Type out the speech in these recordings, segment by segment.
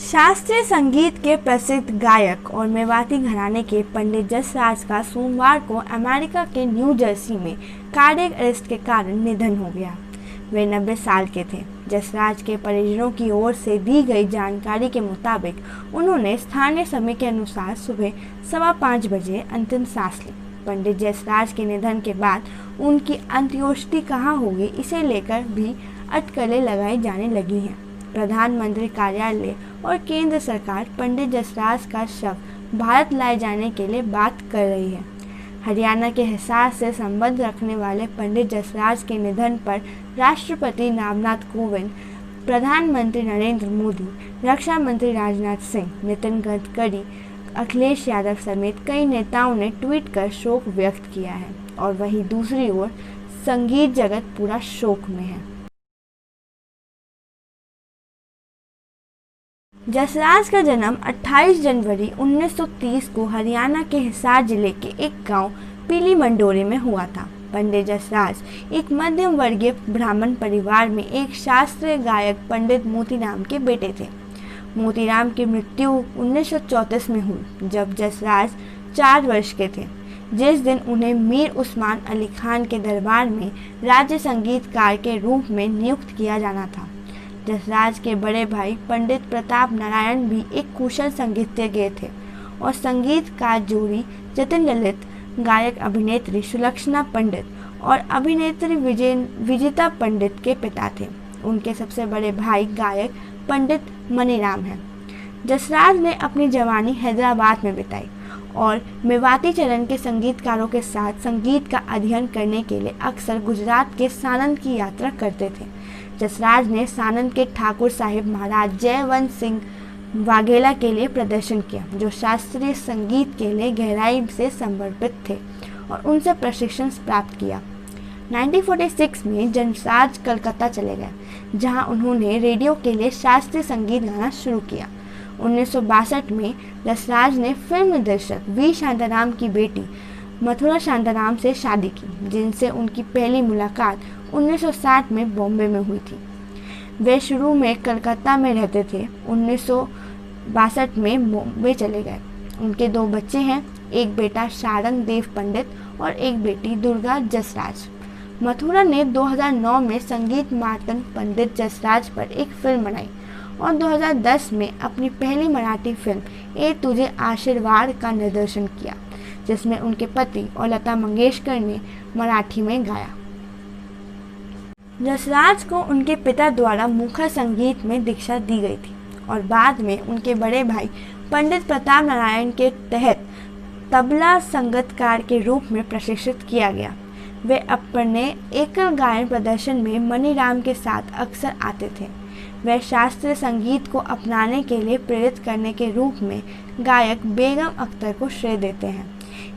शास्त्रीय संगीत के प्रसिद्ध गायक और मेवाती घराने के पंडित जसराज का सोमवार को अमेरिका के न्यू जर्सी में कार्डियक अरेस्ट के कारण निधन हो गया। वे 90 साल के थे। जसराज के परिजनों की ओर से दी गई जानकारी के मुताबिक उन्होंने स्थानीय समय के अनुसार सुबह 5:15 बजे अंतिम सांस ली। पंडित जसराज के निधन के बाद उनकी अंत्येष्टि कहाँ होगी, इसे लेकर भी अटकलें लगाई जाने लगी हैं। प्रधानमंत्री कार्यालय और केंद्र सरकार पंडित जसराज का शव भारत लाए जाने के लिए बात कर रही है। हरियाणा के हिसार से संबंध रखने वाले पंडित जसराज के निधन पर राष्ट्रपति रामनाथ कोविंद, प्रधानमंत्री नरेंद्र मोदी, रक्षा मंत्री राजनाथ सिंह, नितिन गडकरी, अखिलेश यादव समेत कई नेताओं ने ट्वीट कर शोक व्यक्त किया है और वहीं दूसरी ओर संगीत जगत पूरा शोक में है। जसराज का जन्म 28 जनवरी 1930 को हरियाणा के हिसार जिले के एक गांव पीली मंडोरी में हुआ था। पंडित जसराज एक मध्यम वर्गीय ब्राह्मण परिवार में एक शास्त्रीय गायक पंडित मोतीराम के बेटे थे। मोतीराम की मृत्यु 1934 में हुई जब जसराज 4 वर्ष के थे, जिस दिन उन्हें मीर उस्मान अली खान के दरबार में राज्य संगीतकार के रूप में नियुक्त किया जाना था। जसराज के बड़े भाई पंडित प्रताप नारायण भी एक कुशल संगीतज्ञ थे और संगीतकार जोड़ी जतिन ललित, गायक अभिनेत्री सुलक्षणा पंडित और अभिनेत्री विजिता पंडित के पिता थे। उनके सबसे बड़े भाई गायक पंडित मनीराम हैं। जसराज ने अपनी जवानी हैदराबाद में बिताई और मेवाती चरण के संगीतकारों के साथ संगीत का अध्ययन करने के लिए अक्सर गुजरात के सानंद की यात्रा करते थे। जसराज ने सानंद के ठाकुर साहिब महाराज जयवंत सिंह वाघेला के लिए प्रदर्शन किया, जो शास्त्रीय संगीत के लिए गहराई से समर्पित थे, और उनसे प्रशिक्षण प्राप्त किया। 1946 में जसराज कलकत्ता चले गए, जहां उन्होंने रेडियो के लिए शास्त्रीय संगीत गाना शुरू किया। 1962 में जसराज ने फिल्म निर्देशक वी शांताराम की बेटी मथुरा शांताराम से शादी की, जिनसे उनकी पहली मुलाकात 1960 में बॉम्बे में हुई थी। वे शुरू में कलकत्ता में रहते थे। 1962 में बॉम्बे चले गए। उनके 2 बच्चे हैं, एक बेटा शारंग देव पंडित और एक बेटी दुर्गा जसराज। मथुरा ने 2009 में संगीत मार्तन पंडित जसराज पर एक फिल्म बनाई और 2010 में अपनी पहली मराठी फिल्म ए तुझे आशीर्वाद का निर्देशन किया, जिसमें उनके पति और लता मंगेशकर ने मराठी में गाया। जसराज को उनके पिता द्वारा मुखर संगीत में दीक्षा दी गई थी और बाद में उनके बड़े भाई पंडित प्रताप नारायण के तहत तबला संगीतकार के रूप में प्रशिक्षित किया गया। वे अपने एकल गायन प्रदर्शन में मनीराम के साथ अक्सर आते थे। वे शास्त्रीय संगीत को अपनाने के लिए प्रेरित करने के रूप में गायक बेगम अख्तर को श्रेय देते हैं।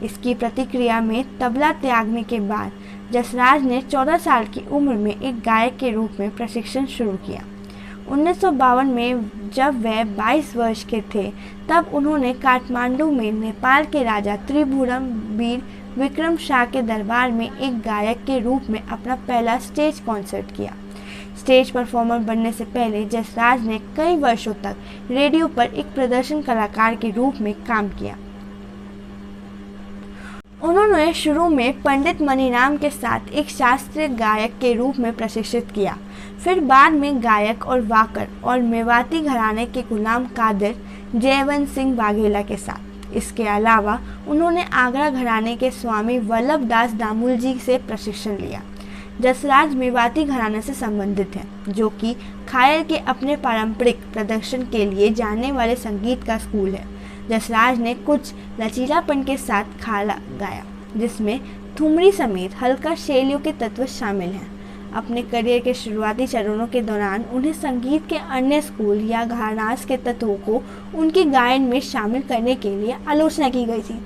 इसकी प्रतिक्रिया में तबला त्यागने के बाद जसराज ने 14 साल की उम्र में एक गायक के रूप में प्रशिक्षण शुरू किया। 1952 में जब वे 22 वर्ष के थे, तब उन्होंने काठमांडू में नेपाल के राजा त्रिभुवन वीर विक्रम शाह के दरबार में एक गायक के रूप में अपना पहला स्टेज कॉन्सर्ट किया। स्टेज परफॉर्मर बनने से पहले जसराज ने कई वर्षों तक रेडियो पर एक प्रदर्शन कलाकार के रूप में काम किया। उन्होंने शुरू में पंडित मनीराम के साथ एक शास्त्रीय गायक के रूप में प्रशिक्षित किया, फिर बाद में गायक और वाकर और मेवाती घराने के गुलाम कादिर जयवंत सिंह वाघेला के साथ। इसके अलावा उन्होंने आगरा घराने के स्वामी वल्लभ दास दामुल जी से प्रशिक्षण लिया। जसराज मेवाती घराने से संबंधित है, जो कि खायर के अपने पारंपरिक प्रदर्शन के लिए जाने वाले संगीत का स्कूल है। जसराज ने कुछ लचीलापन के साथ ख्याल गाया, जिसमें ठुमरी समेत हल्का शैलियों के तत्व शामिल हैं। अपने करियर के शुरुआती चरणों के दौरान उन्हें संगीत के अन्य स्कूल या घरानास के तत्वों को उनके गायन में शामिल करने के लिए आलोचना की गई थी।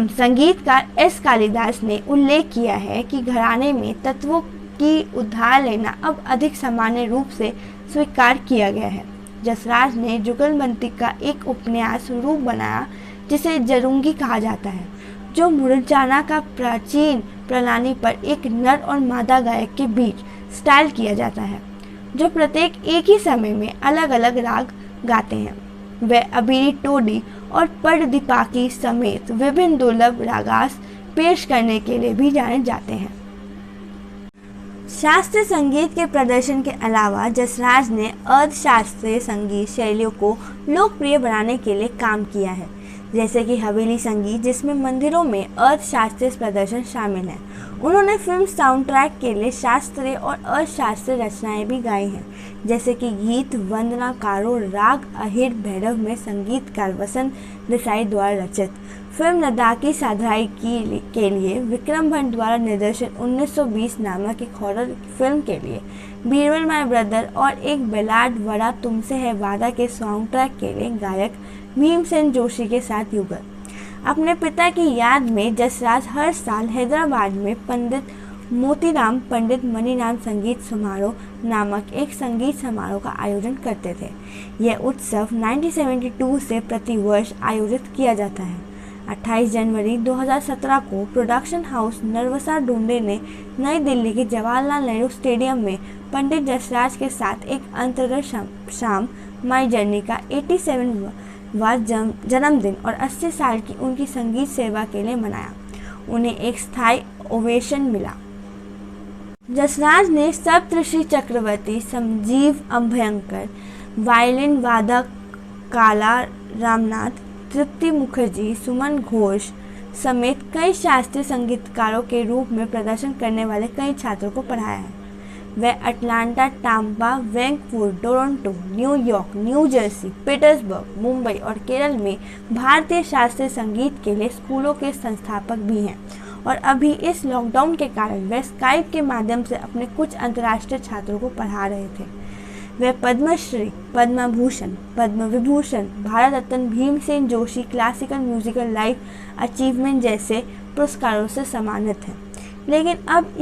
संगीतकार एस कालिदास ने उल्लेख किया है कि घराने में तत्वों की उधार लेना अब अधिक सामान्य रूप से स्वीकार किया गया है। जसराज ने जुगलबंदी का एक उपन्यास रूप बनाया, जिसे जरुंगी कहा जाता है, जो मुरझाना का प्राचीन प्रणाली पर एक नर और मादा गायक के बीच स्टाइल किया जाता है, जो प्रत्येक एक ही समय में अलग अलग राग गाते हैं। वे अबीरी टोडी और परदीपाकी समेत विभिन्न दुर्लभ रागास पेश करने के लिए भी जाने जाते हैं। शास्त्रीय संगीत के प्रदर्शन के अलावा जसराज ने अर्ध शास्त्रीय संगीत शैलियों को लोकप्रिय बनाने के लिए काम किया है, जैसे कि हवेली संगीत, जिसमें मंदिरों में अर्ध शास्त्रीय प्रदर्शन शामिल है। उन्होंने फिल्म साउंड ट्रैक के लिए शास्त्रीय और अशास्त्रीय रचनाएं भी गाई हैं, जैसे कि गीत वंदना कारो राग अहिर भैरव में संगीतकार वसंत देसाई द्वारा रचित, फिल्म लद्दाखी साधराई के लिए विक्रम भट्ट द्वारा निर्देशित 1920 नामक एक हॉरर फिल्म के लिए बीरबल माय ब्रदर और एक बेलाड वड़ा तुमसे है वादा के साउंड ट्रैक के लिए गायक भीमसेन जोशी के साथ युगल। अपने पिता की याद में जसराज हर साल हैदराबाद में पंडित मोतीराम पंडित मणिराम संगीत समारोह नामक एक संगीत समारोह का आयोजन करते थे। यह उत्सव 1972 से प्रतिवर्ष आयोजित किया जाता है। 28 जनवरी 2017 को प्रोडक्शन हाउस नरवसा डुंडे ने नई दिल्ली के जवाहरलाल नेहरू स्टेडियम में पंडित जसराज के साथ एक अंतर्गत शाम माई जर्नी का 87वां जन्मदिन और 80 साल की उनकी संगीत सेवा के लिए मनाया। उन्हें एक स्थायी ओवेशन मिला। जसराज ने सप्तऋषि चक्रवर्ती, संजीव अभयंकर, वायलिन वादक काला रामनाथ, तृप्ति मुखर्जी, सुमन घोष समेत कई शास्त्रीय संगीतकारों के रूप में प्रदर्शन करने वाले कई छात्रों को पढ़ाया है। वह Atlanta, Tampa, Vancouver, Toronto, New York, new Jersey, Petersburg, Mumbai और केरल में भारतीय शास्त्रीय संगीत के लिए स्कूलों के संस्थापक भी हैं और अभी इस लॉकडाउन के कारण वे स्काइप के माध्यम से अपने कुछ अंतर्राष्ट्रीय छात्रों को पढ़ा रहे थे। वे Padma Shri, Padma Bhushan, Padma Vibhushan, Bharat Ratna Bhimsen Joshi classical musical life achievement जैसे पुरस्कारों से सम्मानित हैं। लेकिन अब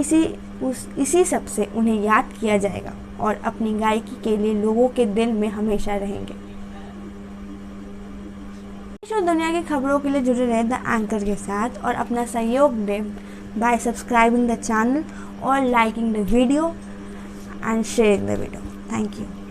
इसी सब से उन्हें याद किया जाएगा और अपनी गायकी के लिए लोगों के दिल में हमेशा रहेंगे। देश और दुनिया की खबरों के लिए जुड़े रहे द एंकर के साथ और अपना सहयोग दें बाय सब्सक्राइबिंग द चैनल और liking the video and sharing the video. Thank you.